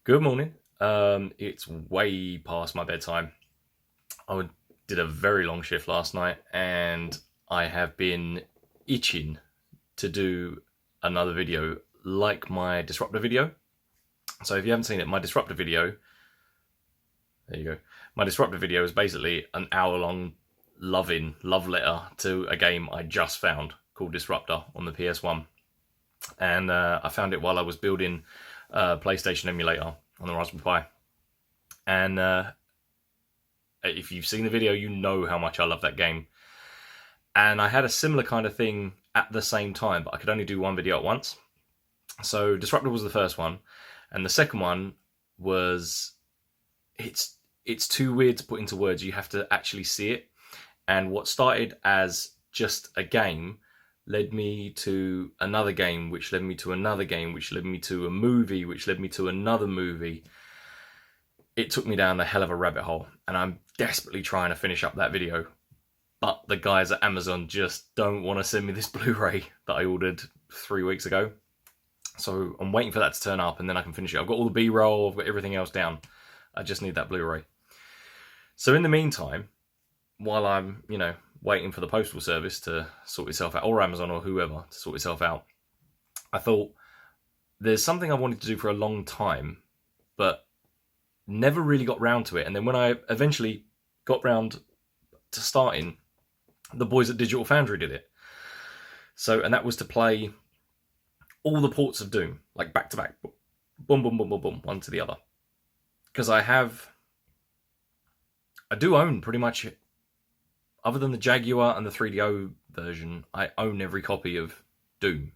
Good morning. It's way past my bedtime. Did a very long shift last night, and I have been itching to do another video like my disruptor video. So if you haven't seen it, my disruptor video, there you go. My disruptor video is basically an hour-long love letter to a game I just found called Disruptor on the PS1. And I found it while I was building a PlayStation emulator on the Raspberry Pi. And if you've seen the video, you know how much I love that game. And I had a similar kind of thing at the same time, but I could only do one video at once. So Disruptor was the first one. And the second one was, it's too weird to put into words. You have to actually see it. And what started as just a game led me to another game, which led me to another game, which led me to a movie, which led me to another movie. It took me down a hell of a rabbit hole, and I'm desperately trying to finish up that video. But the guys at Amazon just don't want to send me this Blu-ray that I ordered 3 weeks ago. So I'm waiting for that to turn up, and then I can finish it. I've got all the B-roll, I've got everything else down. I just need that Blu-ray. So in the meantime, while I'm, waiting for the postal service to sort itself out, or Amazon or whoever to sort itself out, I thought there's something I wanted to do for a long time, but never really got round to it. And then when I eventually got round to starting, the boys at Digital Foundry did it. So, and that was to play all the ports of Doom, like back to back, boom, boom, boom, boom, boom, one to the other. Because I do own pretty much, other than the Jaguar and the 3DO version, I own every copy of Doom.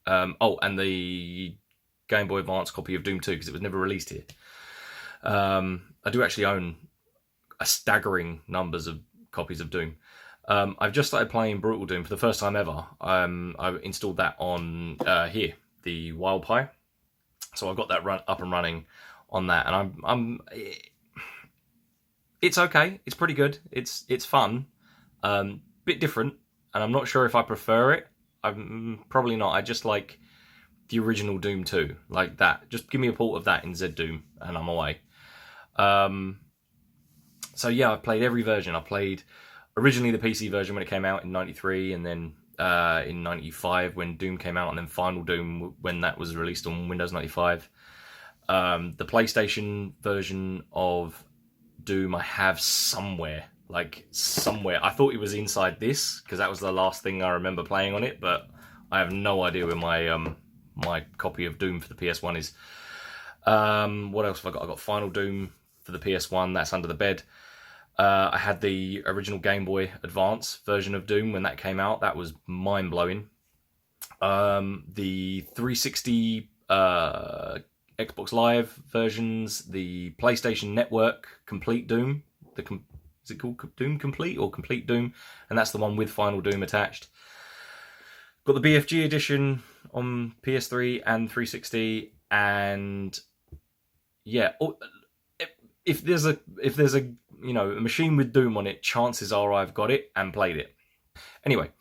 And the Game Boy Advance copy of Doom 2, because it was never released here. I do actually own a staggering numbers of copies of Doom. I've just started playing Brutal Doom for the first time ever. I installed that on here, the Wild Pi. So I've got that up and running on that, and it's okay. It's pretty good. It's fun. Bit different, and I'm not sure if I prefer it. I'm probably not. I just like the original Doom 2, like that. Just give me a port of that in Z Doom, and I'm away. So yeah, I've played every version. I played originally the PC version when it came out in '93, and then in '95 when Doom came out, and then Final Doom when that was released on Windows 95. The PlayStation version of Doom I have somewhere. I thought it was inside this, because that was the last thing I remember playing on it, but I have no idea where my copy of Doom for the PS1 is. What else have I got? I got Final Doom for the PS1, that's under the bed. I had the original Game Boy Advance version of Doom when that came out. That was mind-blowing. The 360 Xbox Live versions, the PlayStation Network Complete Doom, is it called Doom Complete or Complete Doom? And that's the one with Final Doom attached. Got the BFG edition on PS3 and 360, and yeah, if there's a a machine with Doom on it, chances are I've got it and played it. Anyway,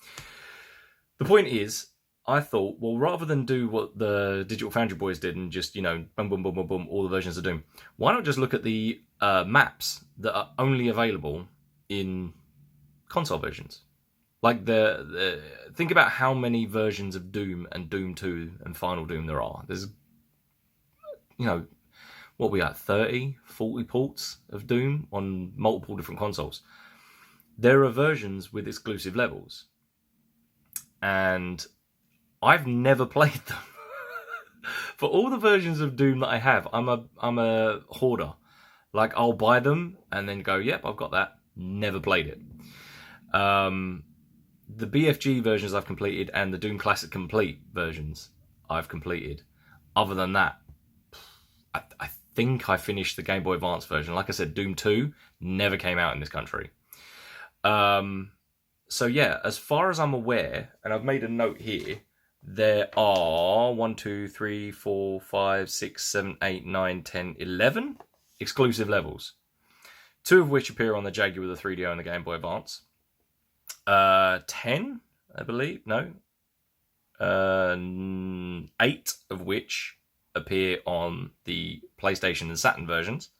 the point is, I thought, well, rather than do what the Digital Foundry boys did and just, boom, boom, boom, boom, boom, all the versions of Doom, why not just look at the maps that are only available in console versions? Like, think about how many versions of Doom and Doom 2 and Final Doom there are. There's, what we got, 30, 40 ports of Doom on multiple different consoles. There are versions with exclusive levels. And I've never played them. For all the versions of Doom that I have, I'm a hoarder. Like, I'll buy them and then go, yep, I've got that. Never played it. The BFG versions I've completed, and the Doom Classic Complete versions I've completed. Other than that, I think I finished the Game Boy Advance version. Like I said, Doom 2 never came out in this country. So yeah, as far as I'm aware, and I've made a note here, there are 1, 2, 3, 4, 5, 6, 7, 8, 9, 10, 11 exclusive levels. 2 of which appear on the Jaguar, the 3DO, and the Game Boy Advance. 10, I believe. No. 8 of which appear on the PlayStation and Saturn versions,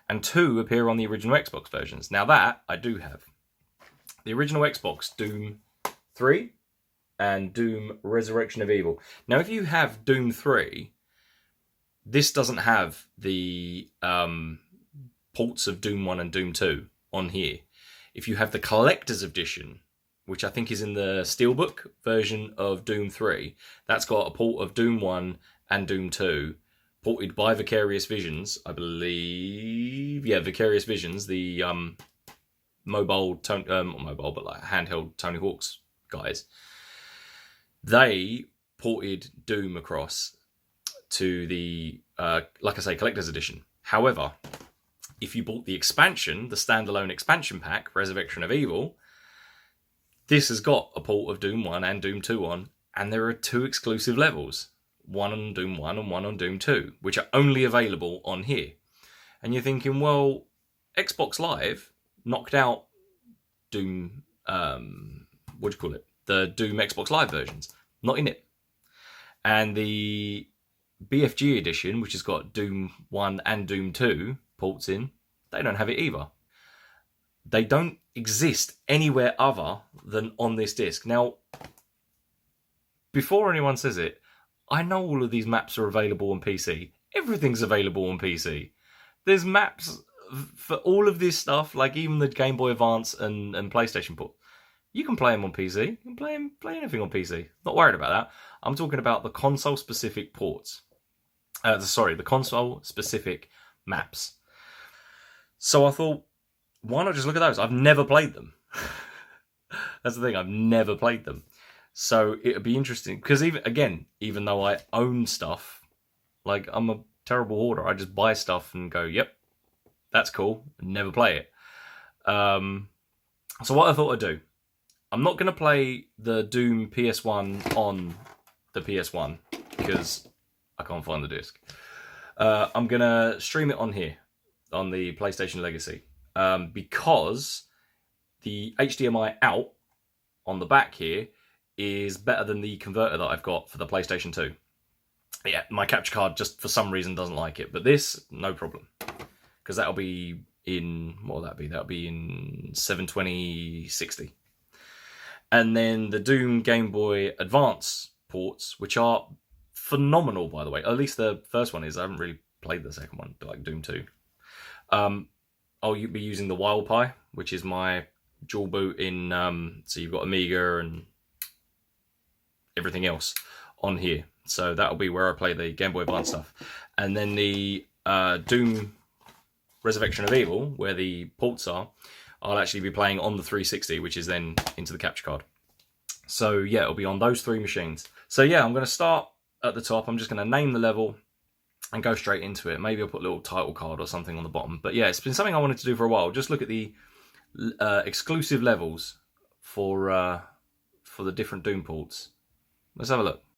and 2 appear on the original Xbox versions. Now that I do have. The original Xbox, Doom 3 and Doom Resurrection of Evil. Now if you have Doom 3, this doesn't have the ports of Doom 1 and Doom 2 on here. If you have the Collector's Edition, which I think is in the Steelbook version of Doom 3, that's got a port of Doom 1 and Doom 2, ported by Vicarious Visions, I believe. Yeah, Vicarious Visions, the mobile, not mobile, but like handheld Tony Hawk's guys. They ported Doom across to the, like I say, Collector's Edition. However, if you bought the expansion, the standalone expansion pack, Resurrection of Evil, this has got a port of Doom 1 and Doom 2 on, and there are 2 exclusive levels. One on Doom 1 and one on Doom 2, which are only available on here. And you're thinking, well, Xbox Live knocked out Doom, what do you call it? The Doom Xbox Live versions. Not in it. And the BFG edition, which has got Doom 1 and Doom 2 ports in, they don't have it either. They don't exist anywhere other than on this disc. Now, before anyone says it, I know all of these maps are available on PC. Everything's available on PC. There's maps for all of this stuff, like even the Game Boy Advance and PlayStation port. You can play them on PC. You can play anything on PC. Not worried about that. I'm talking about the console-specific ports. The console-specific maps. So I thought, why not just look at those? I've never played them. That's the thing, I've never played them. So it'd be interesting, because even though I own stuff, like I'm a terrible hoarder, I just buy stuff and go, yep, that's cool, and never play it. So what I thought I'd do, I'm not going to play the Doom PS1 on the PS1, because I can't find the disc. I'm going to stream it on here, on the PlayStation Legacy, because the HDMI out on the back here is better than the converter that I've got for the PlayStation 2. Yeah, my capture card just for some reason doesn't like it, but this, no problem. Because that'll be in, what will that be? That'll be in 720/60. And then the Doom Game Boy Advance ports, which are phenomenal, by the way. At least the first one is. I haven't really played the second one, like Doom 2. I'll be using the WildPie, which is my dual boot in, so you've got Amiga and everything else on here. So that'll be where I play the Game Boy Advance stuff. And then the Doom Resurrection of Evil, where the ports are, I'll actually be playing on the 360, which is then into the capture card. So yeah, it'll be on those 3 machines. So yeah, I'm going to start at the top. I'm just going to name the level and go straight into it. Maybe I'll put a little title card or something on the bottom. But yeah, it's been something I wanted to do for a while. Just look at the exclusive levels for the different Doom ports. Let's have a look.